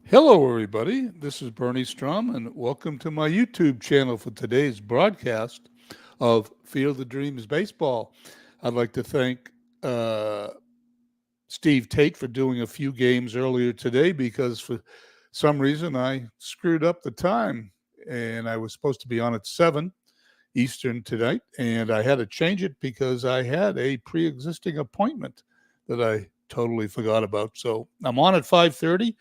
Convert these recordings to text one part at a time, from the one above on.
Hello, everybody. This is Bernie Strom, and welcome to my YouTube channel for today's broadcast of Field of Dreams Baseball. I'd like to thank uh, Steve Tate for doing a few games earlier today because for some reason I screwed up the time and I was supposed to be on at 7 Eastern tonight, and I had to change it because I had a pre-existing appointment that I totally forgot about. So I'm on at 5:30.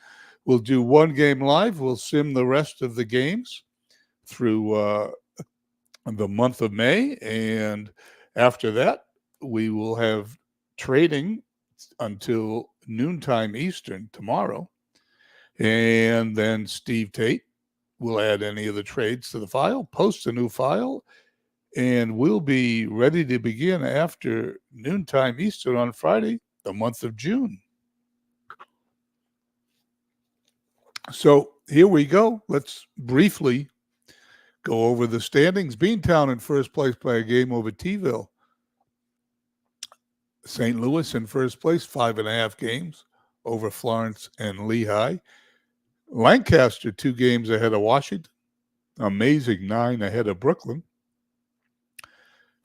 We'll do one game live. We'll sim the rest of the games through the month of May, and after that, we will have trading until noontime Eastern tomorrow, and then Steve Tate will add any of the trades to the file, post a new file, and we'll be ready to begin after noontime Eastern on Friday, the month of June. So here we go. Let's briefly go over the standings. Beantown in first place by a game over T-ville. St. Louis in first place, 5.5 games over Florence and Lehigh. Lancaster 2 games ahead of Washington. Amazing 9 ahead of Brooklyn.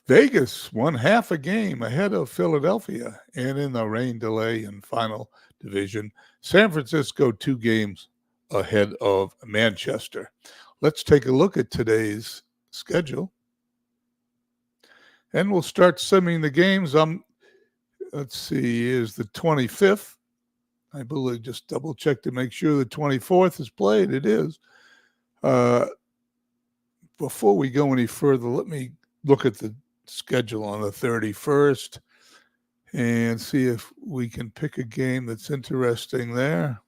Vegas 1/2 a game ahead of Philadelphia, and in the rain delay in final division, San Francisco 2 games ahead of Manchester. Let's take a look at today's schedule. And we'll start simming the games. Let's see, is the 25th. I believe just double check to make sure the 24th is played. It is. Before we go any further, let me look at the schedule on the 31st and see if we can pick a game that's interesting there.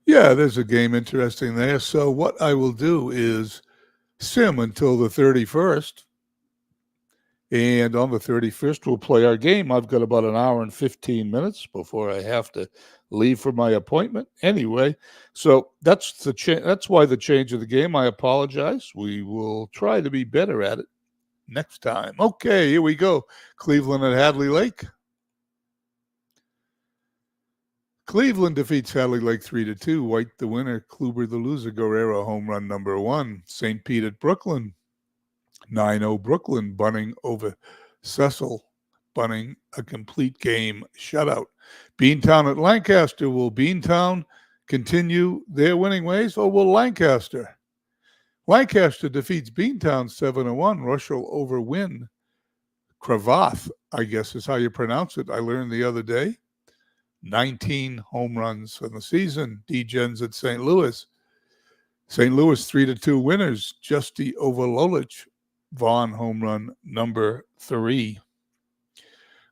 Yeah, there's a game interesting there. So what I will do is sim until the 31st. And on the 31st, we'll play our game. I've got about an hour and 15 minutes before I have to leave for my appointment. Anyway, so that's why the change of the game. I apologize. We will try to be better at it next time. Okay, here we go. Cleveland at Hadley Lake. Cleveland defeats Hadley Lake 3-2. White the winner, Kluber the loser, Guerrero home run number 1. St. Pete at Brooklyn. 9-0 Brooklyn, Bunning over Cecil. Bunning a complete game shutout. Beantown at Lancaster. Will Beantown continue their winning ways, or will Lancaster? Lancaster defeats Beantown 7-1. Russell over Wynn. Cravath, I guess is how you pronounce it. I learned the other day. 19 home runs in the season. D-Gens at St. Louis. St. Louis 3-2 winners. Justy over Lolich. Vaughn home run number 3.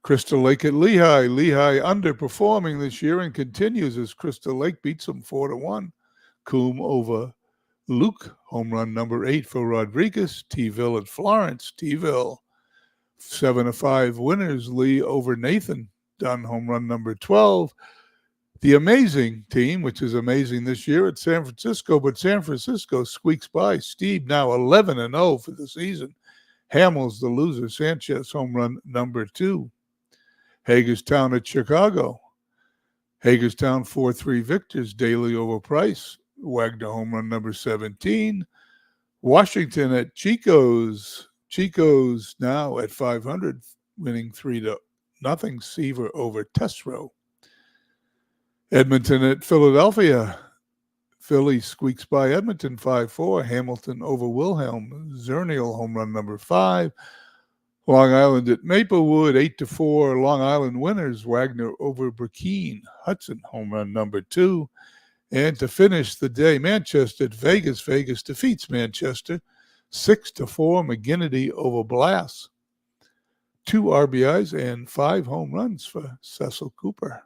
Crystal Lake at Lehigh. Lehigh underperforming this year and continues as Crystal Lake beats them 4-1. Coombe over Luke, home run number 8 for Rodriguez. T-ville at Florence. T-ville 7-5 winners. Lee over Nathan. Dunn home run number 12. The amazing team, which is amazing this year, at San Francisco, but San Francisco squeaks by. Steve now 11-0 for the season. Hamels the loser. Sanchez home run number 2. Hagerstown at Chicago. Hagerstown 4-3 victors. Daly over Price. Wagner home run number 17. Washington at Chico's. Chico's now at 500, winning 3-0. Seaver over Tesreau. Edmonton at Philadelphia. Philly squeaks by Edmonton 5-4. Hamilton over Wilhelm. Zernial home run number 5. Long Island at Maplewood 8-4. Long Island winners. Wagner over Burkeen. Hudson home run number 2. And to finish the day, Manchester at Vegas. Vegas defeats Manchester 6-4. McGinnity over Blass. 2 RBIs and 5 home runs for Cecil Cooper.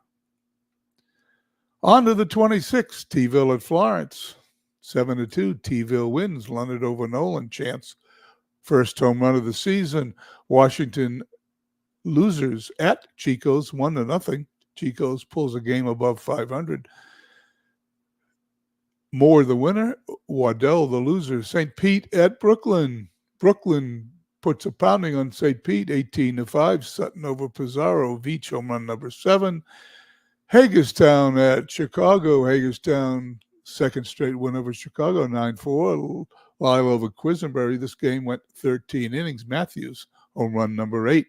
On to the 26th, T-ville at Florence. 7-2, T-ville wins. Leonard over Nolan. Chance first home run of the season. Washington losers at Chico's 1-0. Chico's pulls a game above 500. Moore the winner. Waddell the loser. St. Pete at Brooklyn. Brooklyn puts a pounding on St. Pete 18-5. Sutton over Pizarro. Veach home run number 7. Hagerstown at Chicago. Hagerstown, second straight win over Chicago, 9-4. Lyle over Quisenberry. This game went 13 innings. Matthews, home run number 8.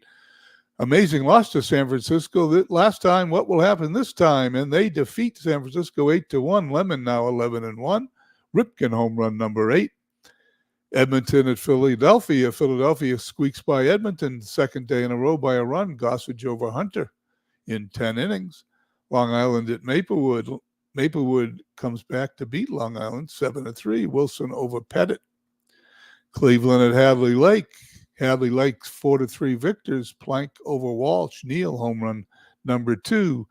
Amazing loss to San Francisco last time. What will happen this time? And they defeat San Francisco 8-1. Lemon now 11-1. Ripken, home run number 8. Edmonton at Philadelphia. Philadelphia squeaks by Edmonton, second day in a row by a run. Gossage over Hunter in 10 innings. Long Island at Maplewood. Maplewood comes back to beat Long Island 7-3. Wilson over Pettit. Cleveland at Hadley Lake. Hadley Lake's 4-3 victors. Plank over Walsh. Neal, home run number 2.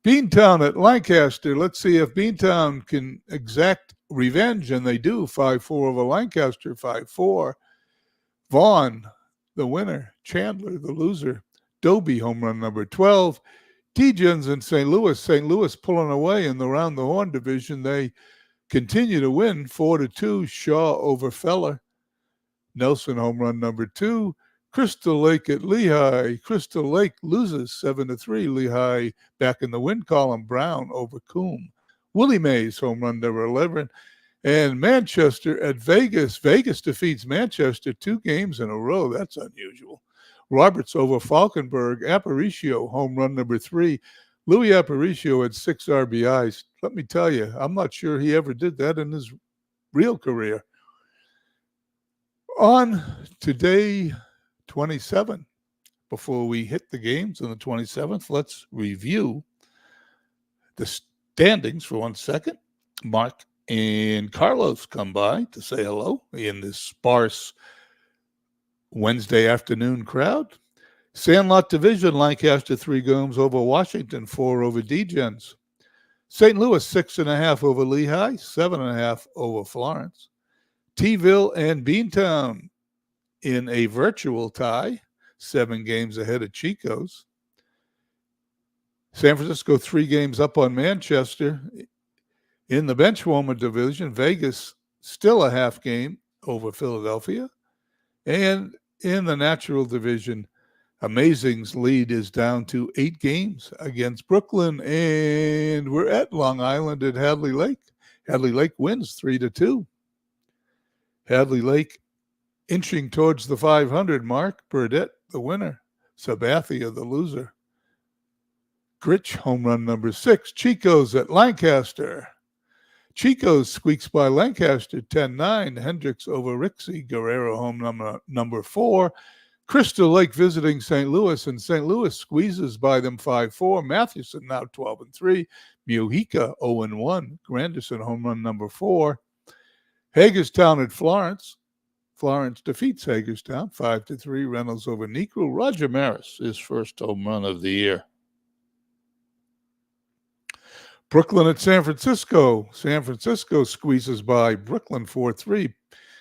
Beantown at Lancaster. Let's see if Beantown can exact revenge, and they do. 5-4 over Lancaster, 5-4. Vaughn, the winner. Chandler, the loser. Doby, home run number 12. Degens in St. Louis. St. Louis pulling away in the round the horn division. They continue to win 4-2. Shaw over Feller. Nelson, home run number 2. Crystal Lake at Lehigh. Crystal Lake loses 7-3. Lehigh back in the win column. Brown over Coombe. Willie Mays, home run number 11. And Manchester at Vegas. Vegas defeats Manchester 2 games in a row. That's unusual. Roberts over Falkenberg. Aparicio, home run number 3. Louis Aparicio had 6 RBIs. Let me tell you, I'm not sure he ever did that in his real career. On to day 27, before we hit the games on the 27th, let's review the standings for 1 second. Mark and Carlos come by to say hello in this sparse Wednesday afternoon crowd. Sandlot Division, Lancaster 3 games over Washington, 4 over Degens. St. Louis 6.5 over Lehigh, 7.5 over Florence. T-ville and Beantown in a virtual tie, 7 games ahead of Chico's. San Francisco 3 games up on Manchester. In the benchwarmer division, Vegas still a half game over Philadelphia. And in the natural division, Amazing's lead is down to 8 games against Brooklyn. And we're at Long Island at Hadley Lake. Hadley Lake wins 3-2. Hadley Lake inching towards the 500 mark. Burdette, the winner. Sabathia, the loser. Gritch, home run number 6. Chico's at Lancaster. Chico's squeaks by Lancaster 10-9. Hendricks over Rixey. Guerrero, home number 4. Crystal Lake visiting St. Louis, and St. Louis squeezes by them 5-4. Mathewson now 12-3. Mujica 0-1. Granderson, home run number 4. Hagerstown at Florence. Florence defeats Hagerstown 5-3. Reynolds over Negro. Roger Maris, his first home run of the year. Brooklyn at San Francisco. San Francisco squeezes by Brooklyn 4-3.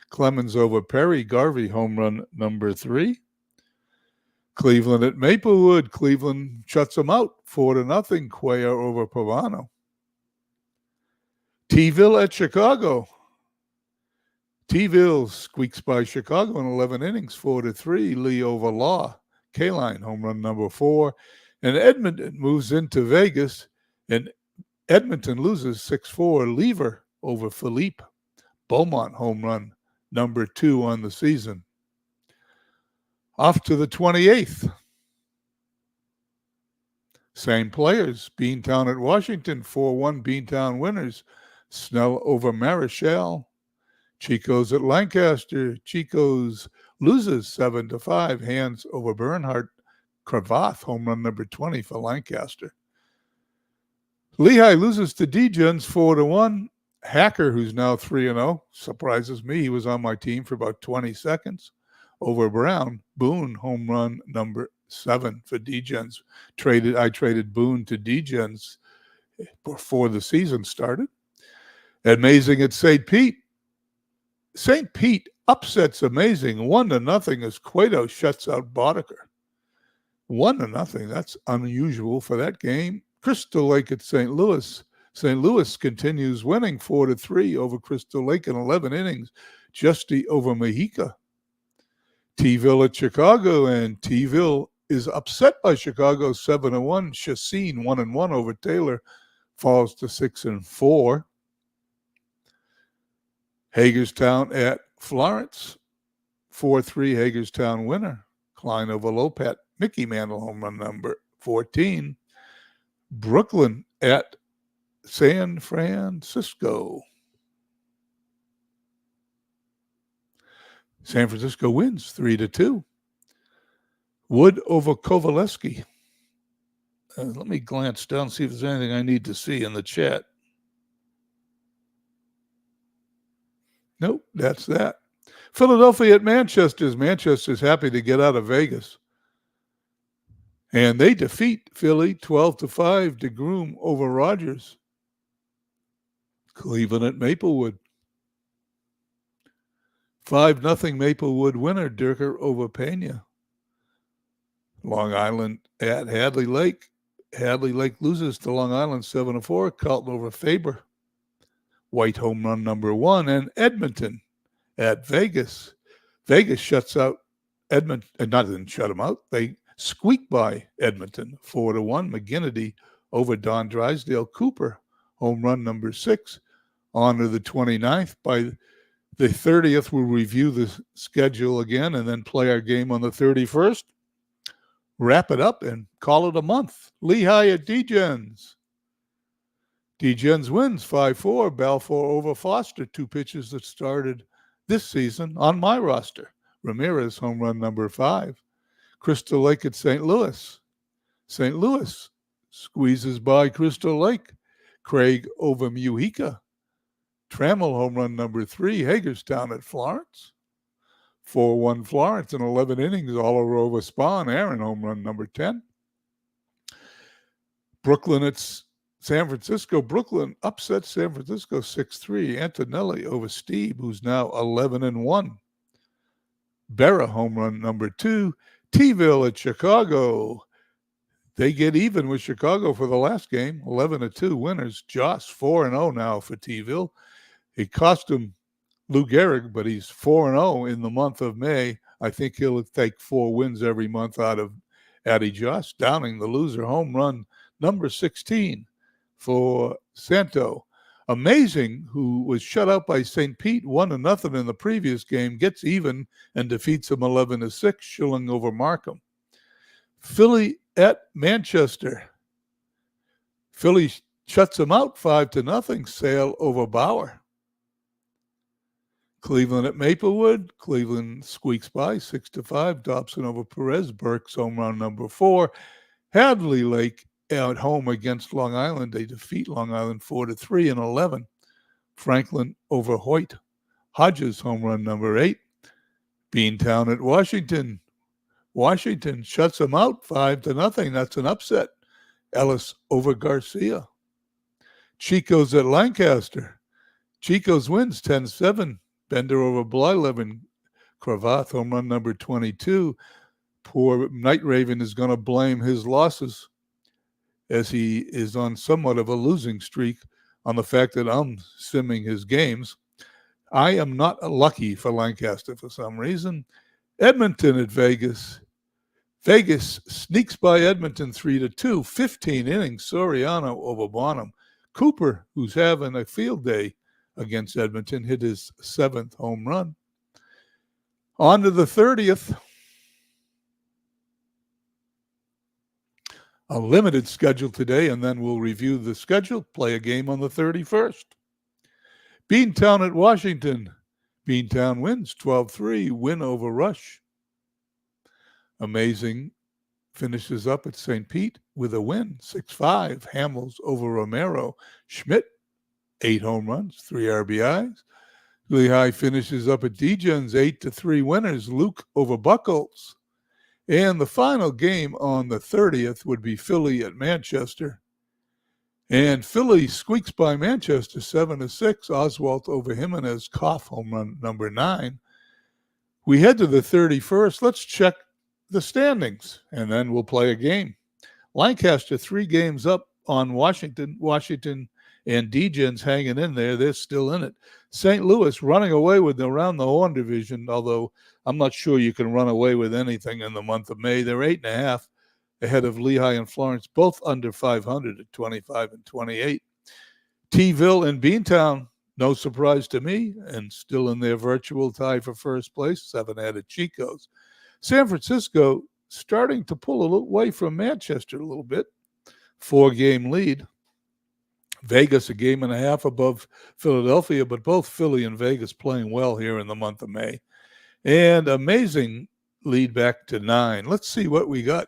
Clemens over Perry. Garvey, home run number 3. Cleveland at Maplewood. Cleveland shuts them out 4-0. Cuellar over Pavano. T-ville at Chicago. T-ville squeaks by Chicago in 11 innings, 4-3. Lee over Law. Kaline, home run number 4. And Edmonton moves into Vegas, and Edmonton loses 6-4. Lever over Philippe. Beaumont, home run number 2 on the season. Off to the 28th. Same players. Beantown at Washington, 4-1 Beantown winners. Snell over Marichal. Chico's at Lancaster. Chico's loses 7-5. Hands over Bernhardt. Cravath, home run number 20 for Lancaster. Lehigh loses to Degens 4-1. Hacker, who's now 3-0, surprises me. He was on my team for about 20 seconds. Over Brown. Boone, home run number 7 for Degens. I traded Boone to Degens before the season started. Amazing at St. Pete. St. Pete upsets Amazing 1-0 as Cueto shuts out Boddicker. 1-0. That's unusual for that game. Crystal Lake at St. Louis. St. Louis continues winning 4-3 over Crystal Lake in 11 innings. Justy over Mujica. T-ville at Chicago, and T-ville is upset by Chicago 7-1. Chassin 1-1 over Taylor falls to 6-4. Hagerstown at Florence, 4-3 Hagerstown winner. Klein over Lopat. Mickey Mantle home run number 14. Brooklyn at San Francisco. San Francisco wins 3-2. Wood over Kovaleski. Let me glance down, see if there's anything I need to see in the chat. Nope, that's that. Philadelphia at Manchester. Manchester's happy to get out of Vegas. And they defeat Philly 12-5. DeGrom over Rogers. Cleveland at Maplewood. 5-0 Maplewood winner. Dirker over Pena. Long Island at Hadley Lake. Hadley Lake loses to Long Island 7-4. Carlton over Faber. White home run number 1. And Edmonton at Vegas. Vegas shuts out Edmonton. Didn't shut them out. They squeak by Edmonton 4-1. McGinnity over Don Drysdale. Cooper home run number 6. On to the 29th. By the 30th, we'll review the schedule again and then play our game on the 31st. Wrap it up and call it a month. Lehigh at Degens. Degens wins 5-4. Balfour over Foster. 2 pitches that started this season on my roster. Ramirez home run number 5. Crystal Lake at St. Louis. St. Louis squeezes by Crystal Lake. Craig over Mujica. Trammell home run number 3. Hagerstown at Florence. 4-1 Florence in 11 innings, all over Spahn. Aaron home run number 10. Brooklyn at San Francisco. Brooklyn upsets San Francisco 6-3. Antonelli over Steve, who's now 11-1. Berra home run number 2. T-Ville at Chicago. They get even with Chicago for the last game. 11-2 winners. Joss 4-0 now for T-Ville. It cost him Lou Gehrig, but he's 4-0 in the month of May. I think he'll take 4 wins every month out of Addy Joss. Downing, the loser, home run number 16 for Santo. Amazing, who was shut out by St. Pete 1-0 in the previous game, gets even and defeats him 11-6, Schilling over Markham. Philly at Manchester. Philly shuts him out 5-0, Sale over Bauer. Cleveland at Maplewood. Cleveland squeaks by 6-5. Dobson over Perez. Burke's home run number 4. Hadley Lake at home against Long Island. They defeat Long Island 4-3 in 11. Franklin over Hoyt. Hodges home run number 8. Beantown at Washington. Washington shuts them out 5-0. That's an upset. Ellis over Garcia. Chico's at Lancaster. Chico's wins 10-7. Bender over Blyleven. Cravath home run number 22. Poor Night Raven is going to blame his losses, as he is on somewhat of a losing streak, on the fact that I'm simming his games. I am not lucky for Lancaster for some reason. Edmonton at Vegas. Vegas sneaks by Edmonton 3-2. 15 innings. Soriano over Bonham. Cooper, who's having a field day against Edmonton, hit his 7th home run. On to the 30th. A limited schedule today, and then we'll review the schedule, play a game on the 31st. Beantown at Washington. Beantown wins 12-3, win over Rush. Amazing finishes up at St. Pete with a win, 6-5. Hamels over Romero. Schmidt, 8 home runs, 3 RBIs. Lehigh finishes up at Degens, 8-3 winners. Luke over Buckles. And the final game on the 30th would be Philly at Manchester. And Philly squeaks by Manchester 7-6. Oswalt over Jimenez. Koff home run number 9. We head to the 31st. Let's check the standings, and then we'll play a game. Lancaster 3 games up on Washington. Washington and Degens hanging in there. They're still in it. St. Louis running away with the around the horn division, although I'm not sure you can run away with anything in the month of May. They're 8.5 ahead of Lehigh and Florence, both under 500 at 25 and 28. T-ville and Beantown, no surprise to me, and still in their virtual tie for first place, 7 ahead of Chico's. San Francisco starting to pull away from Manchester a little bit, 4-game lead. Vegas a game and a half above Philadelphia, but both Philly and Vegas playing well here in the month of May. And amazing lead back to 9. Let's see what we got.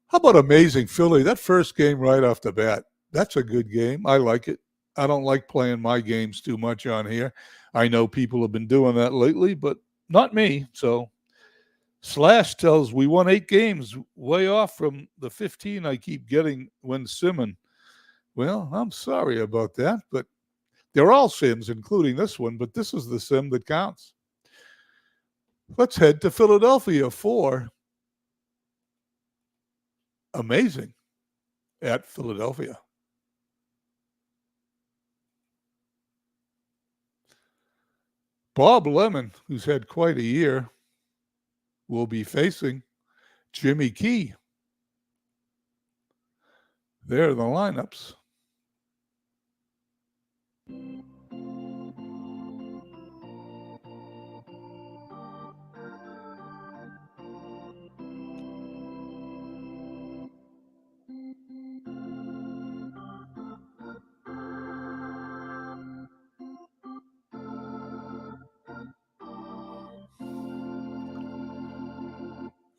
How about amazing Philly? That first game right off the bat, that's a good game. I like it. I don't like playing my games too much on here. I know people have been doing that lately, but not me. So Slash tells we won 8 games, way off from the 15 I keep getting when simming. Well, I'm sorry about that, but they're all sims, including this one, but this is the sim that counts. Let's head to Philadelphia for amazing at Philadelphia. Bob Lemon, who's had quite a year, will be facing Jimmy Key. There are the lineups.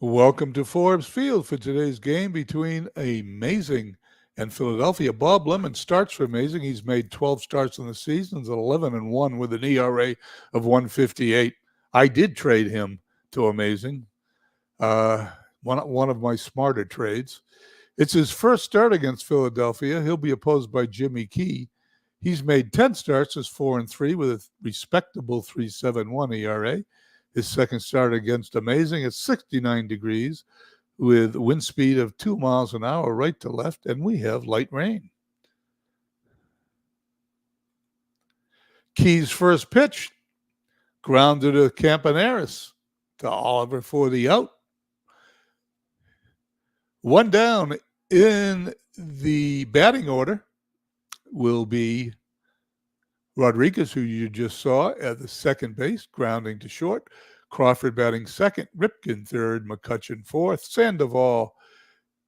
Welcome to Forbes Field for today's game between Amazing and Philadelphia. Bob Lemon starts for Amazing. He's made 12 starts in the season, 11-1 with an ERA of 1.58. I did trade him to Amazing, one of my smarter trades. It's his first start against Philadelphia. He'll be opposed by Jimmy Key. He's made 10 starts as 4-3 with a respectable 3.71 ERA. His second start against Amazing at 69 degrees with wind speed of 2 miles an hour right to left, and we have light rain. Key's first pitch, grounded to Campaneris, to Oliver for the out. One down in the batting order will be Rodriguez, who you just saw at the second base, grounding to short. Crawford batting second, Ripken third, McCutcheon fourth. Sandoval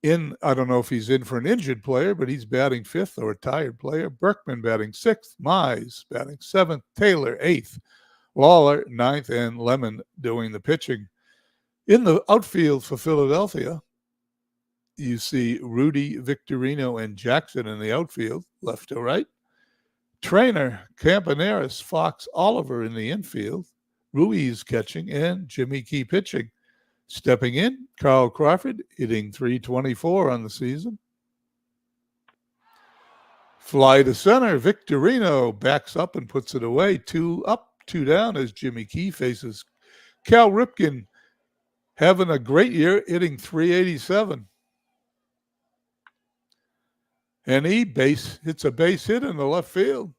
in, I don't know if he's in for an injured player, but he's batting fifth or a tired player. Berkman batting sixth, Mize batting seventh, Taylor eighth, Lawler ninth, and Lemon doing the pitching. In the outfield for Philadelphia, you see Rudy, Victorino, and Jackson in the outfield, left to right. Trainer, Campaneris, Fox, Oliver in the infield, Ruiz catching, and Jimmy Key pitching. Stepping in, Carl Crawford, hitting .324 on the season. Fly to center, Victorino backs up and puts it away. 2 up, 2 down as Jimmy Key faces Cal Ripken, having a great year, hitting .387. And he hits a base hit in the left field.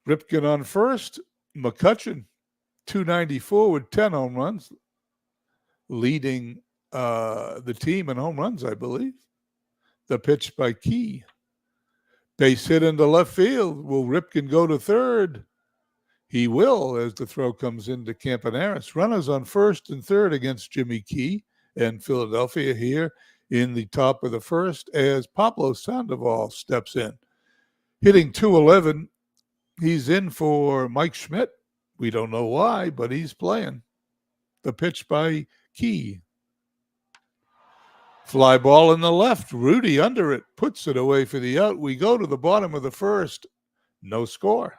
Ripken on first, McCutcheon, .294 with 10 home runs, leading the team in home runs, I believe. The pitch by Key. Base hit into left field. Will Ripken go to third? He will, as the throw comes into Campaneris. Runners on first and third against Jimmy Key and Philadelphia here in the top of the first as Pablo Sandoval steps in. Hitting .211, he's in for Mike Schmidt. We don't know why, but he's playing. The pitch by Key. Fly ball in the left. Rudy under it, puts it away for the out. We go to the bottom of the first. No score.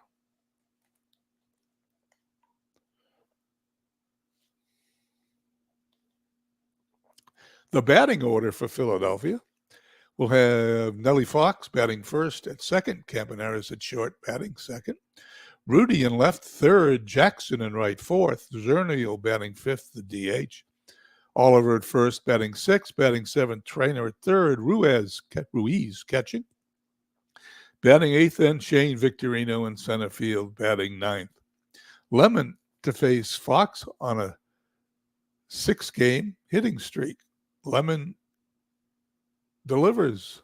The batting order for Philadelphia will have Nellie Fox batting first at second, Campaneris at short batting second, Rudy in left third, Jackson in right fourth, Zernial batting fifth, the DH, Oliver at first batting sixth, batting seventh, Trainer at third, Ruiz catching, Batting eighth, and Shane Victorino in center field, batting ninth. Lemon to face Fox on a 6-game hitting streak. Lemon delivers.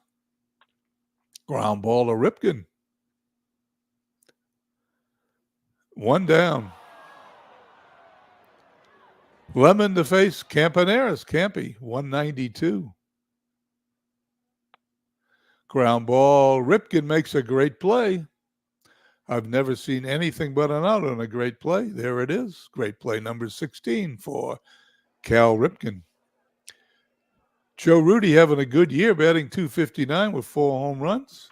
Ground ball to Ripken. One down. Lemon to face Campaneris. Campy, 192. Ground ball. Ripken makes a great play. I've never seen anything but an out on a great play. There it is. Great play number 16 for Cal Ripken. Joe Rudy having a good year, batting .259 with 4 home runs.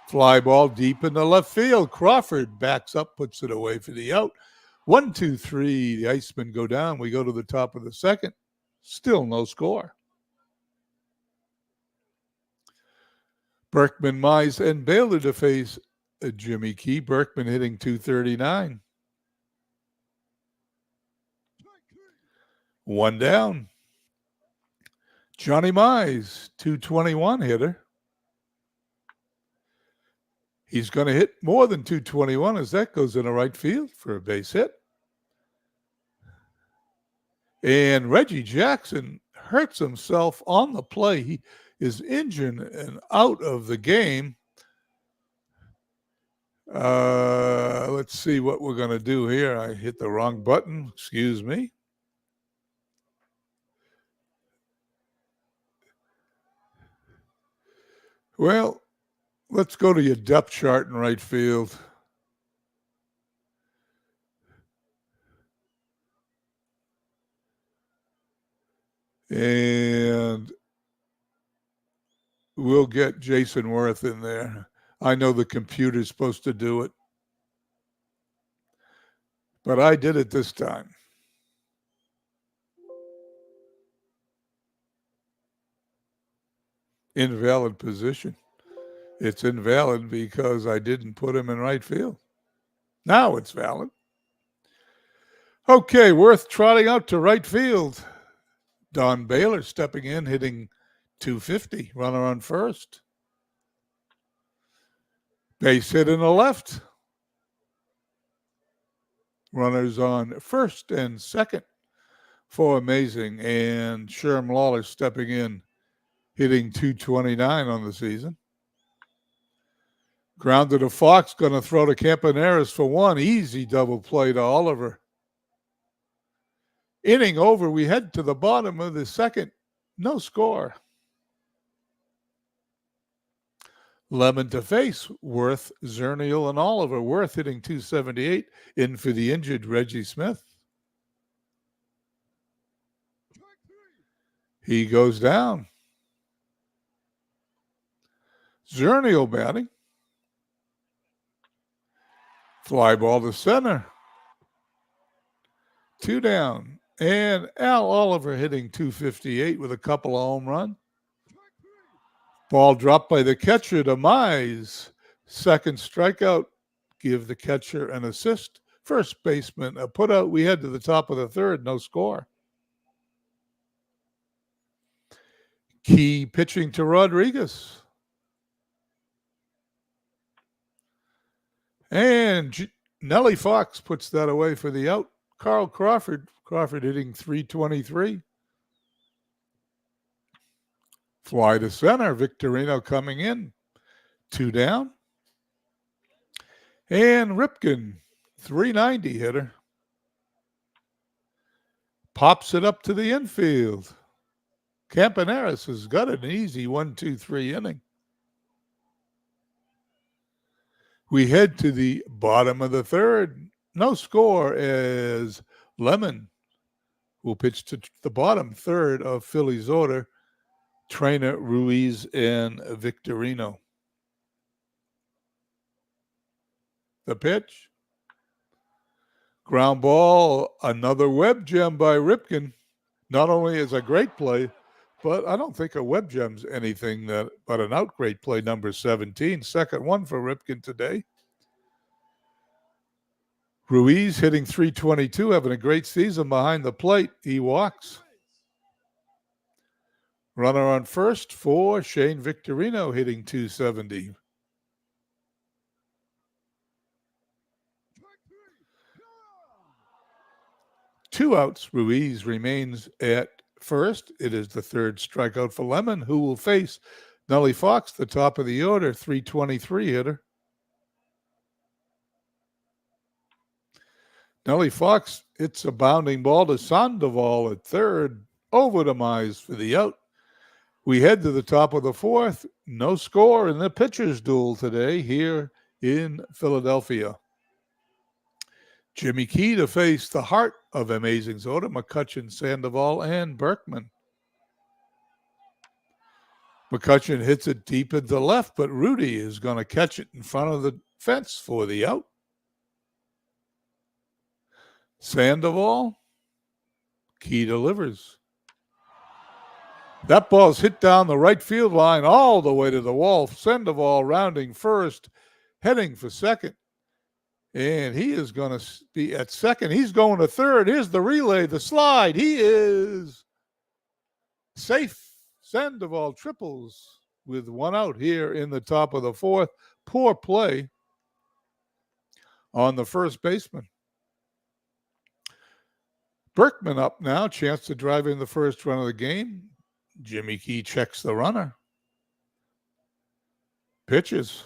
Fly ball deep in the left field. Crawford backs up, puts it away for the out. 1, 2, 3. The Icemen go down. We go to the top of the second. Still no score. Berkman, Mize, and Baylor to face Jimmy Key. Berkman hitting .239. One down. Johnny Mize, .221 hitter. He's going to hit more than .221 as that goes into right field for a base hit. And Reggie Jackson hurts himself on the play. He is injured and out of the game. Let's see what we're going to do here. I hit the wrong button. Excuse me. Well, let's go to your depth chart in right field. And we'll get Jason Worth in there. I know the computer's supposed to do it, but I did it this time. Invalid position. It's invalid because I didn't put him in right field. Now it's valid. Okay, Worth trotting out to right field. Don Baylor stepping in, hitting .250. Runner on first. Base hit in the left. Runners on first and second for Amazing. And Sherm Lawler stepping in, hitting .229 on the season. Grounded to Fox, going to throw to Campaneris for one. Easy double play to Oliver. Inning over. We head to the bottom of the second. No score. Lemon to face. Worth, Zernial, and Oliver. Worth hitting .278. In for the injured Reggie Smith. He goes down. Zernial batting. Fly ball to center. 2 down. And Al Oliver hitting .258 with a couple of home runs. Ball dropped by the catcher to Mize. Second strikeout. Give the catcher an assist. First baseman a putout. We head to the top of the third. No score. Key pitching to Rodriguez. And Nellie Fox puts that away for the out. Carl Crawford hitting .323. Fly to center. Victorino coming in. 2 down. And Ripken, .390 hitter. Pops it up to the infield. Campaneris has got an easy 1-2-3 inning. We head to the bottom of the third. No score as Lemon will pitch to the bottom third of Philly's order. Trainer, Ruiz, and Victorino. The pitch. Ground ball. Another web gem by Ripken. Not only is a great play, but I don't think a web gem's anything but an out great play, number 17. Second one for Ripken today. Ruiz hitting .322, having a great season behind the plate. He walks. Runner on first for Shane Victorino hitting .270. 2 outs. Ruiz remains at first. It is the third strikeout for Lemon, who will face Nellie Fox, the top of the order, 323 hitter. Nellie Fox hits a bounding ball to Sandoval at third, over to Mize for the out. We head to the top of the fourth. No score in the pitcher's duel today here in Philadelphia. Jimmy Key to face the heart of Amazing's order, McCutcheon, Sandoval, and Berkman. McCutcheon hits it deep into left, but Rudy is going to catch it in front of the fence for the out. Sandoval, Key delivers. That ball's hit down the right field line all the way to the wall. Sandoval rounding first, heading for second. And he is going to be at second. He's going to third. Here's the relay, the slide. He is safe. Sandoval triples with 1 out here in the top of the fourth. Poor play on the first baseman. Berkman up now. Chance to drive in the first run of the game. Jimmy Key checks the runner. Pitches.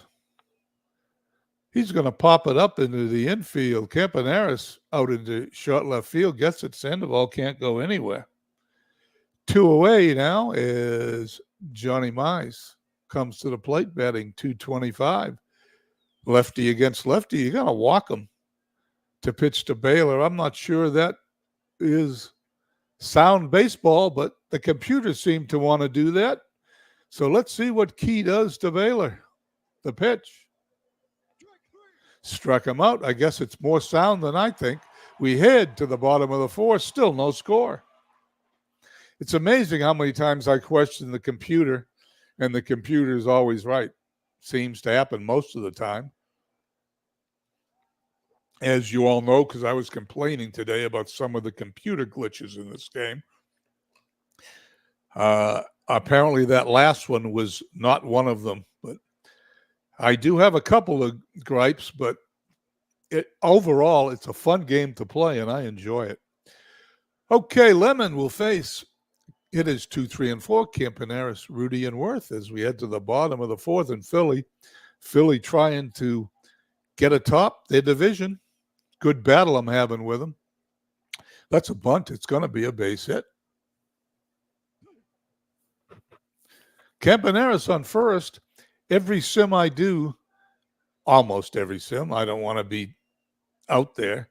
He's going to pop it up into the infield. Campaneris out into short left field. Gets it. Sandoval can't go anywhere. 2 away now is Johnny Mize. Comes to the plate batting .225. Lefty against lefty. You got to walk him to pitch to Baylor. I'm not sure that is sound baseball, but the computers seem to want to do that. So let's see what Key does to Baylor. The pitch. Struck him out. I guess it's more sound than I think. We head to the bottom of the fourth. Still no score. It's amazing how many times I question the computer, and the computer is always right. Seems to happen most of the time. As you all know, because I was complaining today about some of the computer glitches in this game. Apparently that last one was not one of them, but I do have a couple of gripes, but overall, it's a fun game to play, and I enjoy it. Okay, Lemon will face. It is 2, 3, and 4. Campaneris, Rudy, and Worth as we head to the bottom of the fourth in Philly. Philly trying to get atop their division. Good battle I'm having with them. That's a bunt. It's going to be a base hit. Campaneris on first. Every sim I do, almost every sim, I don't want to be out there.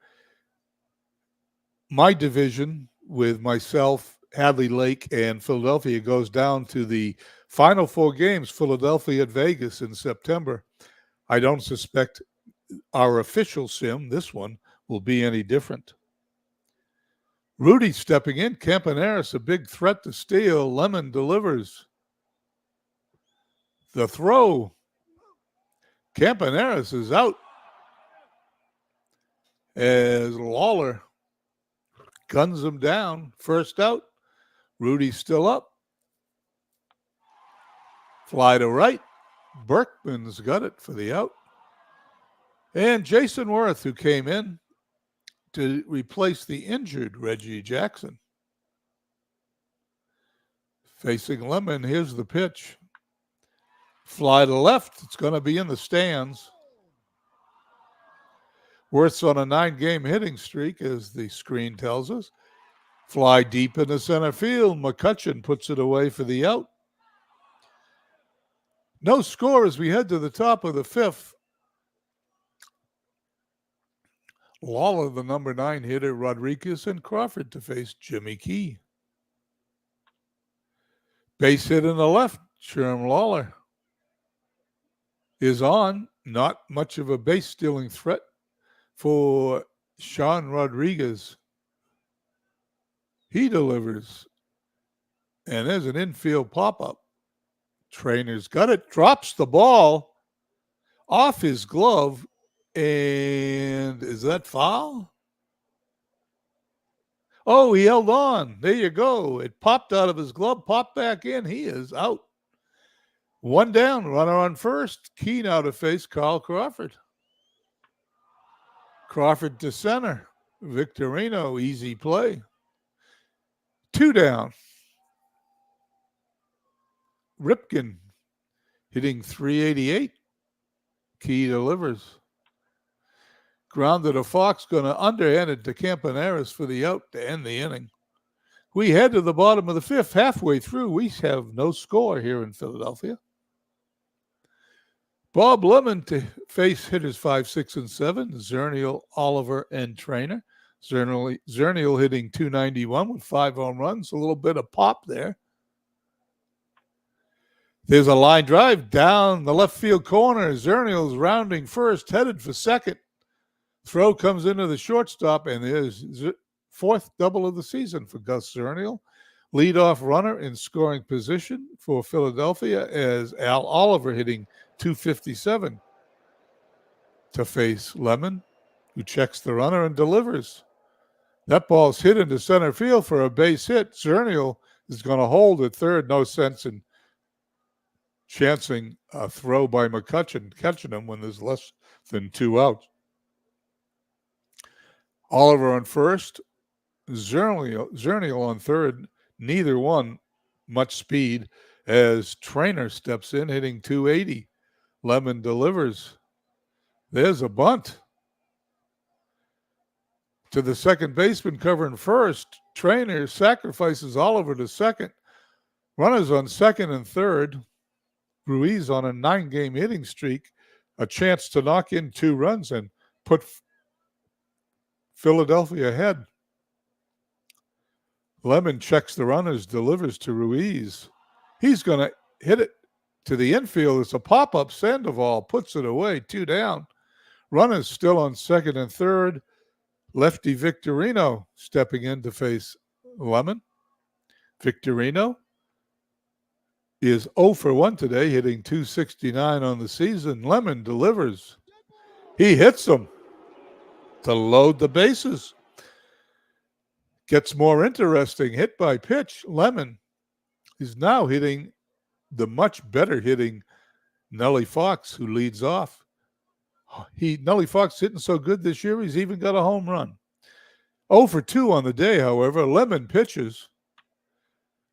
My division with myself, Hadley Lake, and Philadelphia goes down to the final 4 games, Philadelphia at Vegas in September. I don't suspect our official sim, this one, will be any different. Rudy stepping in. Campaneris, a big threat to steal. Lemon delivers. The throw. Campaneris is out as Lawler guns him down. First out. Rudy's still up. Fly to right. Berkman's got it for the out. And Jason Worth, who came in to replace the injured Reggie Jackson. Facing Lemon, here's the pitch. Fly to left. It's going to be in the stands. Worth's on a 9-game hitting streak, as the screen tells us. Fly deep into center field. McCutcheon puts it away for the out. No score as we head to the top of the fifth. Lawler, the number 9 hitter, Rodriguez, and Crawford to face Jimmy Key. Base hit in the left. Sherm Lawler is on. Not much of a base-stealing threat for Sean Rodriguez. He delivers. And there's an infield pop-up. Trainer's got it. Drops the ball off his glove. And is that foul? Oh, he held on. There you go. It popped out of his glove, popped back in. He is out. 1 down, runner on first. Key now to face Carl Crawford. Crawford to center. Victorino, easy play. 2 down. Ripken hitting .388. Key delivers. Grounded to Fox, going to underhand it to Campaneris for the out to end the inning. We head to the bottom of the fifth. Halfway through, we have no score here in Philadelphia. Bob Lemon to face hitters 5, 6, and 7. Zernial, Oliver, and Trainer. Zernial hitting .291 with 5 home runs. A little bit of pop there. There's a line drive down the left field corner. Zernial's rounding first, headed for second. Throw comes into the shortstop, and there's fourth double of the season for Gus Zernial. Leadoff runner in scoring position for Philadelphia as Al Oliver hitting .257 to face Lemon, who checks the runner and delivers. That ball's hit into center field for a base hit. Zernial is going to hold at third. No sense in chancing a throw by McCutcheon, catching him when there's less than 2 outs. Oliver on first, Zernial on third. Neither one much speed as Trainer steps in, hitting .280. Lemon delivers. There's a bunt to the second baseman covering first. Trainer sacrifices Oliver to second. Runners on second and third. Ruiz on a 9-game hitting streak. A chance to knock in 2 runs and put Philadelphia ahead. Lemon checks the runners, delivers to Ruiz. He's going to hit it to the infield. It's a pop-up. Sandoval puts it away, 2 down. Runners still on second and third. Lefty Victorino stepping in to face Lemon. Victorino is 0 for 1 today, hitting .269 on the season. Lemon delivers. He hits him to load the bases. Gets more interesting. Hit by pitch. Lemon is now hitting the much better hitting Nellie Fox, who leads off. Nellie Fox hitting so good this year, he's even got a home run. 0 for 2 on the day, however. Lemon pitches.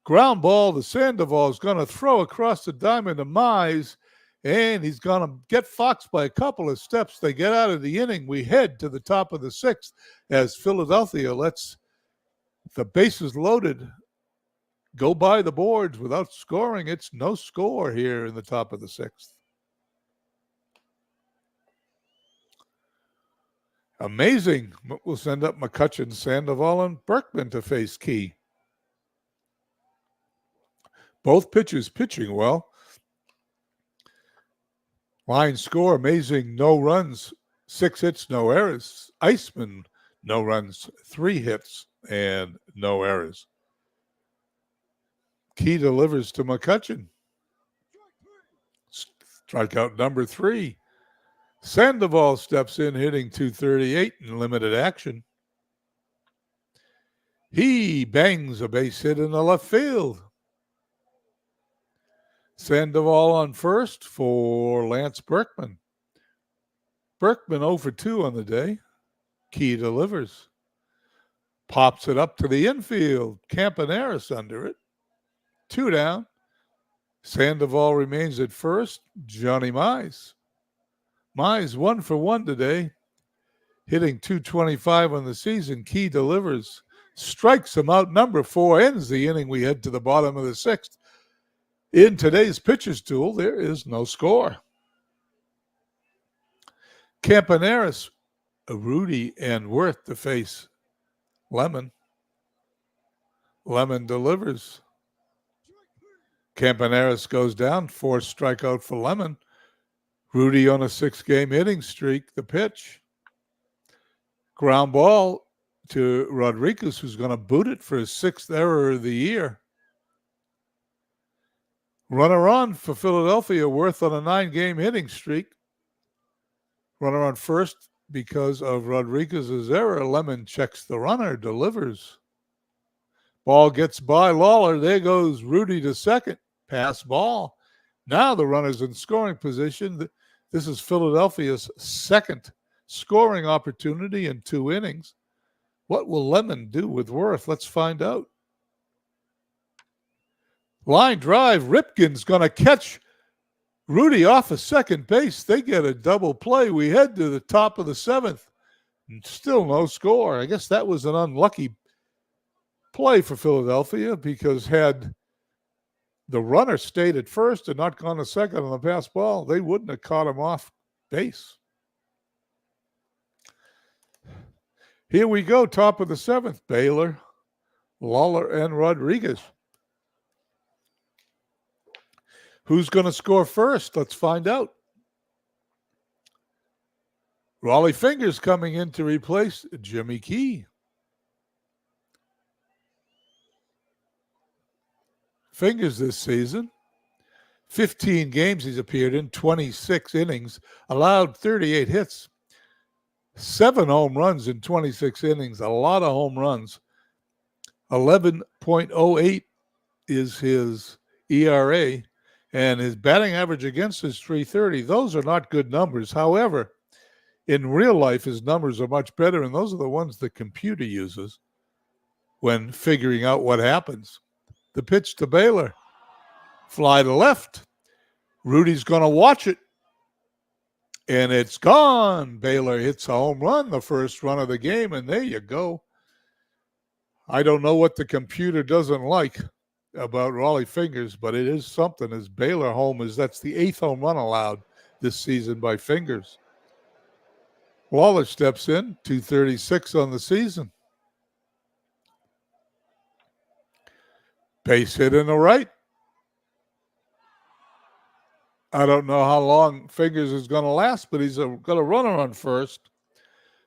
Ground ball to Sandoval is going to throw across the diamond to Mize, and he's going to get Fox by a couple of steps. They get out of the inning. We head to the top of the 6th as Philadelphia lets the bases loaded go by the boards without scoring. It's no score here in the top of the 6th. Amazing. We'll send up McCutcheon, Sandoval, and Berkman to face Key. Both pitchers pitching well. Line score, amazing. No runs, 6 hits, no errors. Iceman, no runs, 3 hits, and no errors. Key delivers to McCutcheon. Strikeout number 3. Sandoval steps in, hitting .238 in limited action. He bangs a base hit in the left field. Sandoval on first for Lance Berkman. Berkman 0 for 2 on the day. Key delivers. Pops it up to the infield. Campaneris under it. 2 down. Sandoval remains at first. Johnny Mize. Mize 1 for 1 today. Hitting .225 on the season. Key delivers. Strikes him out. Number 4 ends the inning. We head to the bottom of the 6th. In today's pitcher's duel, there is no score. Campaneris, Rudy, and Worth to face Lemon. Lemon delivers. Campaneris goes down. 4th strikeout for Lemon. Rudy on a 6-game hitting streak. The pitch. Ground ball to Rodriguez, who's going to boot it for his 6th error of the year. Runner on for Philadelphia, Worth on a 9-game hitting streak. Runner on first because of Rodriguez's error. Lemon checks the runner, delivers. Ball gets by Lawler. There goes Rudy to second. Pass ball. Now the runner's in scoring position. This is Philadelphia's 2nd scoring opportunity in 2 innings. What will Lemon do with Worth? Let's find out. Line drive. Ripken's going to catch Rudy off of second base. They get a double play. We head to the top of the seventh. Still no score. I guess that was an unlucky play for Philadelphia, because had the runner stayed at first and not gone to second on the pass ball, they wouldn't have caught him off base. Here we go, top of the seventh. Baylor, Lawler, and Rodriguez. Who's going to score first? Let's find out. Raleigh Fingers coming in to replace Jimmy Key. Fingers this season, 15 games he's appeared in, 26 innings, allowed 38 hits, 7 home runs in 26 innings, a lot of home runs. 11.08 is his ERA, and his batting average against is .330. Those are not good numbers. However, in real life, his numbers are much better, and those are the ones the computer uses when figuring out what happens. The pitch to Baylor. Fly to left. Rudy's going to watch it. And it's gone. Baylor hits a home run, the first run of the game, and there you go. I don't know what the computer doesn't like about Raleigh Fingers, but it is something. As Baylor homers, that's the 8th home run allowed this season by Fingers. Lawler steps in, 236 on the season. Base hit in the right. I don't know how long Fingers is going to last, but he's got a runner on first.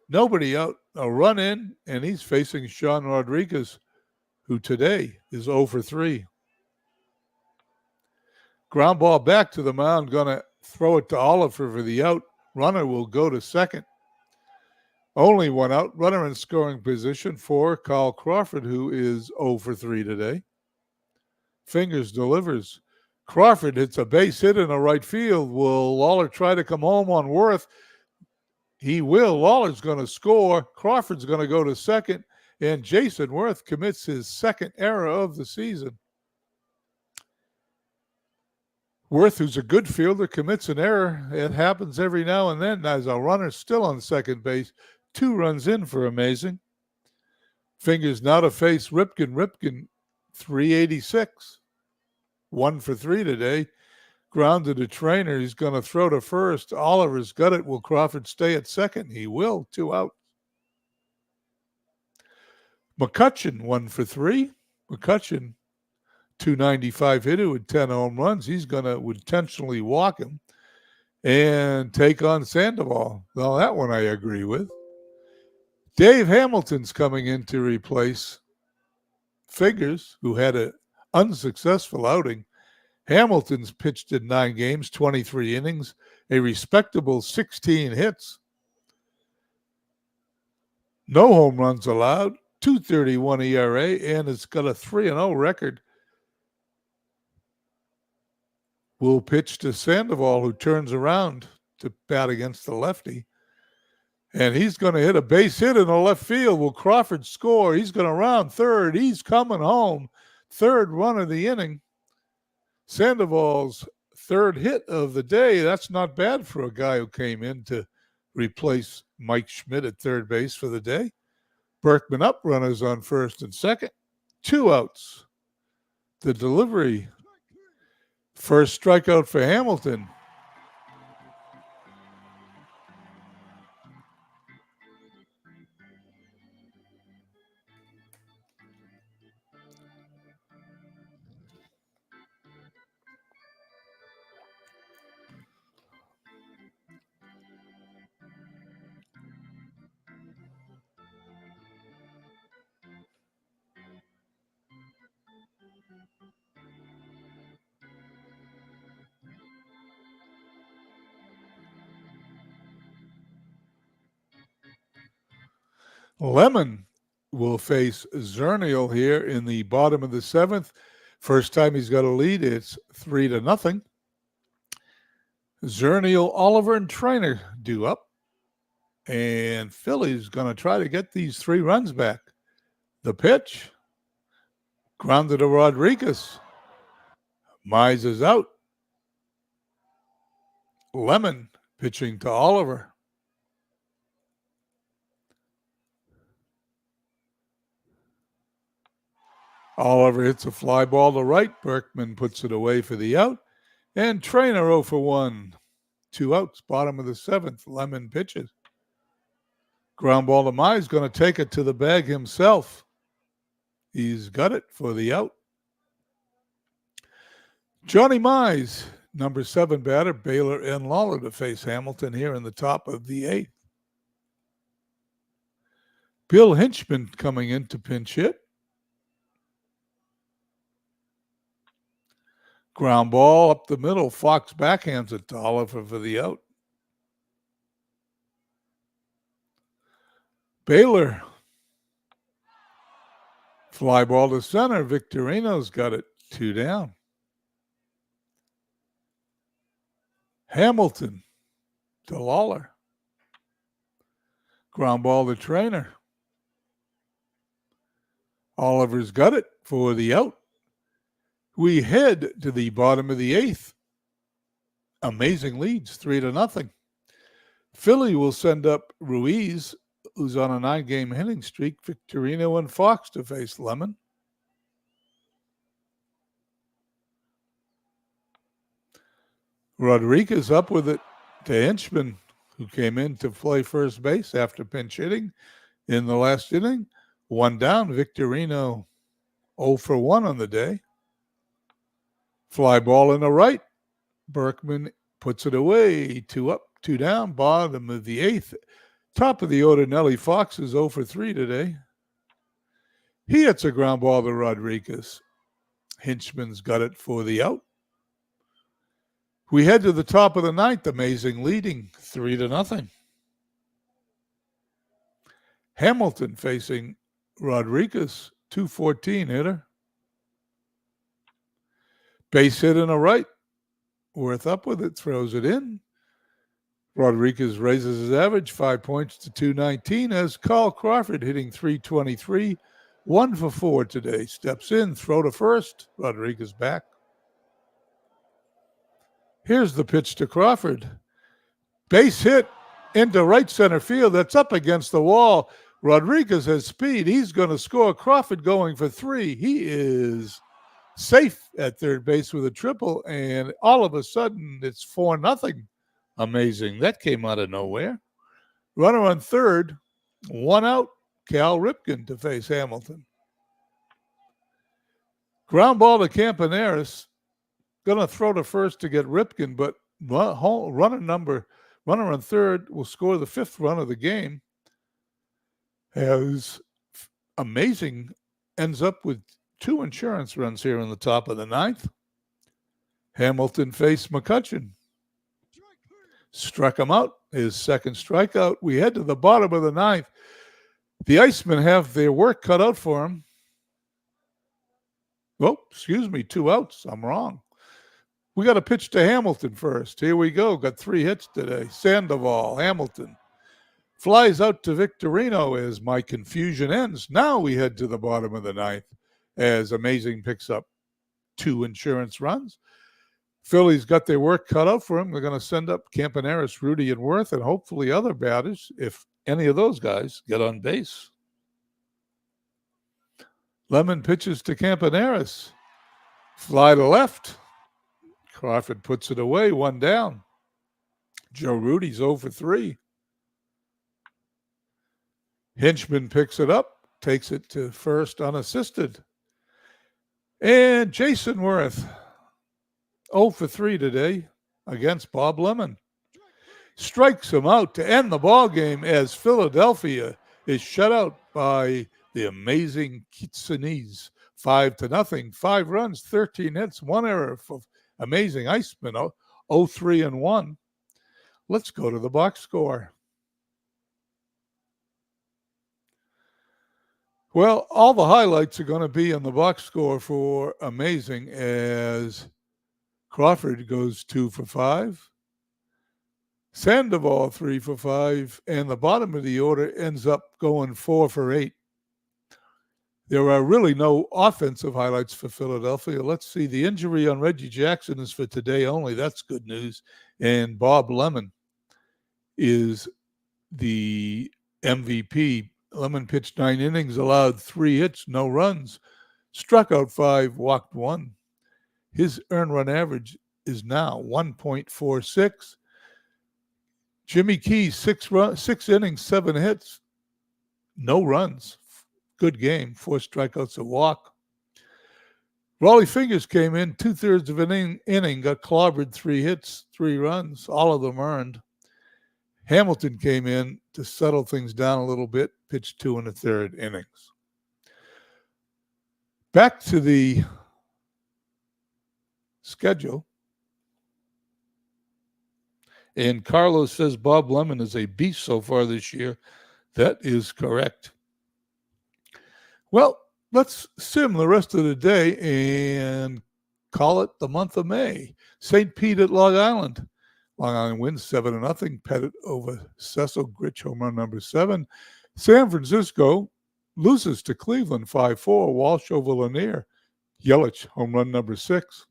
Nobody out, a run in, and he's facing Sean Rodriguez, who today is 0 for 3. Ground ball back to the mound, going to throw it to Oliver for the out. Runner will go to second. Only one out. Runner in scoring position for Carl Crawford, who is 0 for 3 today. Fingers delivers. Crawford hits a base hit in the right field. Will Lawler try to come home on Worth? He will. Lawler's going to score. Crawford's going to go to second. And Jason Worth commits his second error of the season. Worth, who's a good fielder, commits an error. It happens every now and then. As a runner still on second base, 2 runs in for Amazing. Fingers now to face Ripken. Ripken, 386. 1 for 3 today. Grounded to Trainer. He's going to throw to first. Oliver's got it. Will Crawford stay at second? He will. 2 out. McCutcheon, 1 for 3. McCutcheon, 295 hitter with 10 home runs. He's going to intentionally walk him and take on Sandoval. Now, that one I agree with. Dave Hamilton's coming in to replace Fingers, who had an unsuccessful outing. Hamilton's pitched in 9 games, 23 innings, a respectable 16 hits. No home runs allowed, 2.31 ERA, and it's got a 3-0 record. Will pitch to Sandoval, who turns around to bat against the lefty. And he's going to hit a base hit in the left field. Will Crawford score? He's going to round third. He's coming home. Third run of the inning. Sandoval's third hit of the day. That's not bad for a guy who came in to replace Mike Schmidt at third base for the day. Berkman up, runners on first and second. 2 outs. The delivery. First strikeout for Hamilton. Lemon will face Zernial here in the bottom of the 7th. First time he's got a lead, it's 3-0. Zernial, Oliver, and Trainer due up. And Philly's going to try to get these 3 runs back. The pitch, grounded to Rodriguez. Mize is out. Lemon pitching to Oliver. Oliver hits a fly ball to right. Berkman puts it away for the out. And Trainer 0 for 1. 2 outs, bottom of the 7th. Lemon pitches. Ground ball to Mize, going to take it to the bag himself. He's got it for the out. Johnny Mize, number 7 batter, Baylor and Lawler to face Hamilton here in the top of the 8th. Bill Hinchman coming in to pinch hit. Ground ball up the middle. Fox backhands it to Oliver for the out. Baylor. Fly ball to center. Victorino's got it. 2 down. Hamilton to Lawler. Ground ball to Trainer. Oliver's got it for the out. We head to the bottom of the 8th. Amazing leads, 3-0. Philly will send up Ruiz, who's on a 9-game hitting streak. Victorino and Fox to face Lemon. Rodriguez up with it to Hinchman, who came in to play first base after pinch hitting in the last inning. 1 down. Victorino 0 for 1 on the day. Fly ball in the right. Berkman puts it away. 2 up, 2 down. Bottom of the 8th. Top of the Ordinelli. Fox is 0 for 3 today. He hits a ground ball to Rodriguez. Hinchman's got it for the out. We head to the top of the 9th. Amazing leading, 3-0. Hamilton facing Rodriguez, 214 hitter. Base hit in a right. Worth up with it, throws it in. Rodriguez raises his average 5 points to 219 as Carl Crawford hitting 323, 1 for 4 today. Steps in, throw to first. Rodriguez back. Here's the pitch to Crawford. Base hit into right center field. That's up against the wall. Rodriguez has speed. He's going to score. Crawford going for 3. He is safe at third base with a triple, and all of a sudden it's 4-0. Amazing. That came out of nowhere. Runner on third, 1 out. Cal Ripken to face Hamilton. Ground ball to Campaneris. Going to throw to first to get Ripken, but runner on third will score the 5th run of the game. As amazing, ends up with 2 insurance runs here in the top of the 9th. Hamilton faced McCutcheon. Struck him out, his 2nd strikeout. We head to the bottom of the 9th. The Icemen have their work cut out for them. Oh, excuse me, 2 outs. I'm wrong. We got a pitch to Hamilton first. Here we go. Got 3 hits today. Sandoval, Hamilton. Flies out to Victorino as my confusion ends. Now we head to the bottom of the 9th as Amazing picks up 2 insurance runs. Philly's got their work cut out for him. They're going to send up Campaneris, Rudy, and Worth, and hopefully other batters if any of those guys get on base. Lemon pitches to Campaneris. Fly to left. Crawford puts it away, 1 down. Joe Rudy's 0 for 3. Hinchman picks it up, takes it to first unassisted. And Jason Worth, 0 for 3 today against Bob Lemon. Strikes him out to end the ball game as Philadelphia is shut out by the Amazing Kitsanese. 5-0. 5 runs, 13 hits, 1 error for Amazing Iceman, 0-3-1. Let's go to the box score. Well, all the highlights are going to be on the box score for Amazing as Crawford goes 2 for 5. Sandoval 3 for 5, and the bottom of the order ends up going 4 for 8. There are really no offensive highlights for Philadelphia. Let's see. The injury on Reggie Jackson is for today only. That's good news. And Bob Lemon is the MVP. Lemon pitched 9 innings, allowed 3 hits, no runs, struck out 5, walked 1. His earned run average is now 1.46. Jimmy Keys, 6 innings, 7 hits, no runs. Good game, 4 strikeouts, a walk. Rollie Fingers came in 2/3 of an inning, got clobbered, 3 hits, 3 runs, all of them earned. Hamilton came in to settle things down a little bit, pitched 2 1/3 innings. Back to the schedule. And Carlos says Bob Lemon is a beast so far this year. That is correct. Well, let's sim the rest of the day and call it the month of May. St. Pete at Long Island. Long Island wins 7-0. Pettit over Cecil. Gritch home run number 7. San Francisco loses to Cleveland 5-4. Walsh over Lanier. Yelich home run number 6.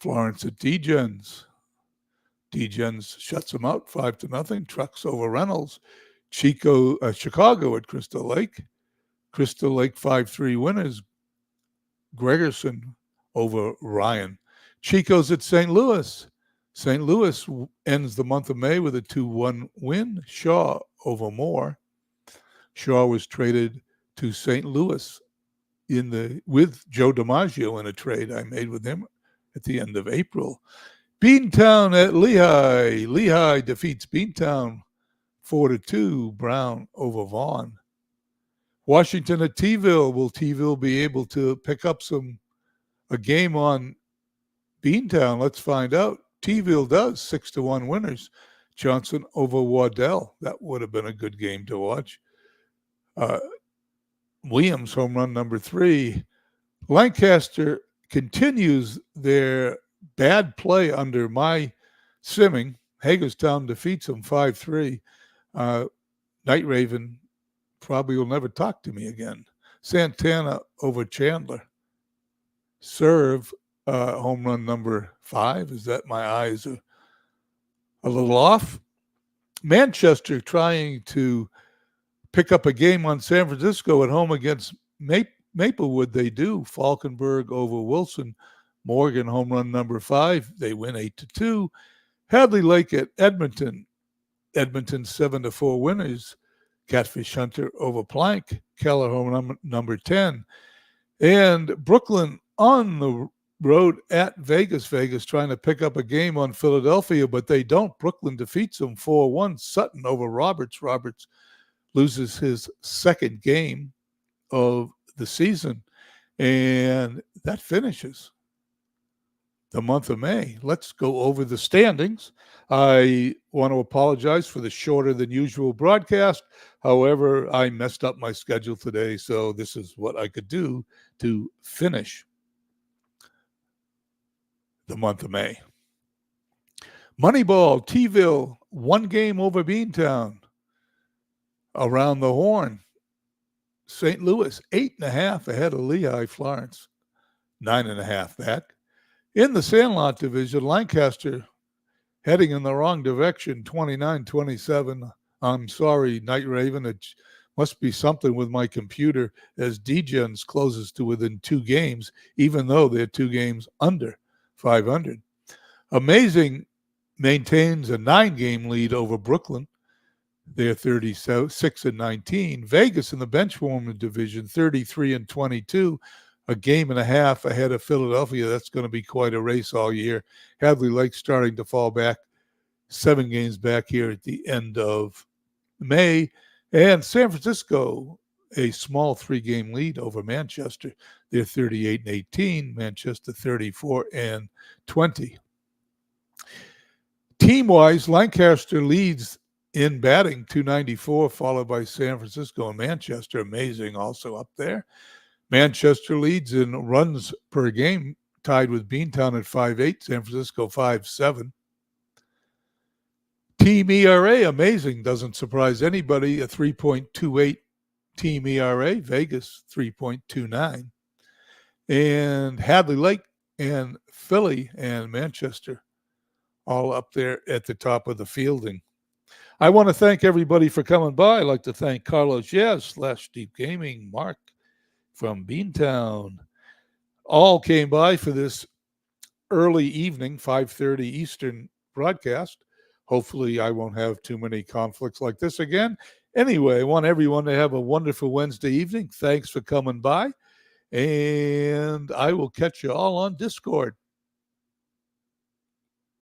Florence at Degens. Degens shuts them out 5-0. Trucks over Reynolds. Chicago at Crystal Lake. Crystal Lake 5-3 winners. Gregerson over Ryan. Chico's at St. Louis. St. Louis ends the month of May with a 2-1 win. Shaw over Moore. Shaw was traded to St. Louis with Joe DiMaggio in a trade I made with him at the end of April. Beantown at Lehigh. Lehigh defeats Beantown 4-2. Brown over Vaughn. Washington at T-ville. Will T-ville be able to pick up a game on Beantown? Let's find out. T-ville does. 6-1 winners. Johnson over Waddell. That would have been a good game to watch. Williams home run number 3. Lancaster continues their bad play under my simming. Hagerstown defeats them 5-3. Night Raven probably will never talk to me again. Santana over Chandler. Serve home run number 5. Is that my eyes are a little off? Manchester trying to pick up a game on San Francisco at home against Maplewood. They do. Falkenberg over Wilson. Morgan home run number 5. They win 8-2. Hadley Lake at Edmonton. Edmonton 7-4 winners. Catfish Hunter over Plank. Keller home run number 10. And Brooklyn on the road at Vegas. Vegas trying to pick up a game on Philadelphia, but they don't. Brooklyn defeats them 4-1. Sutton over Roberts. Roberts loses his second game of the season. And that finishes the month of May. Let's go over the standings. I want to apologize for the shorter than usual broadcast. However, I messed up my schedule today, so this is what I could do to finish the month of May. Moneyball, T-ville, 1 game over Beantown. Around the Horn, St. Louis, 8.5 ahead of Lehigh. Florence, 9.5 back. In the Sandlot division, Lancaster heading in the wrong direction, 29-27. I'm sorry, Night Raven. It must be something with my computer as Degens closes to within 2 games, even though they're 2 games under 500. Amazing maintains a 9-game lead over Brooklyn. They're 36-19. Vegas in the benchwarmer division, 33-22. A game and a half ahead of Philadelphia. That's going to be quite a race all year. Hadley Lake starting to fall back, 7 games back here at the end of May. And San Francisco, a small 3-game lead over Manchester. They're 38-18. Manchester 34-20. Team-wise, Lancaster leads in batting, 294, followed by San Francisco and Manchester. Amazing also up there. Manchester leads in runs per game, tied with Beantown at 5.8, San Francisco 5.7. Team ERA, amazing. Doesn't surprise anybody. A 3.28 team ERA. Vegas, 3.29. And Hadley Lake and Philly and Manchester all up there at the top of the fielding. I want to thank everybody for coming by. I'd like to thank Carlos Yes, /Deep Gaming, Mark from Beantown. All came by for this early evening, 5:30 Eastern broadcast. Hopefully I won't have too many conflicts like this again. Anyway, I want everyone to have a wonderful Wednesday evening. Thanks for coming by. And I will catch you all on Discord.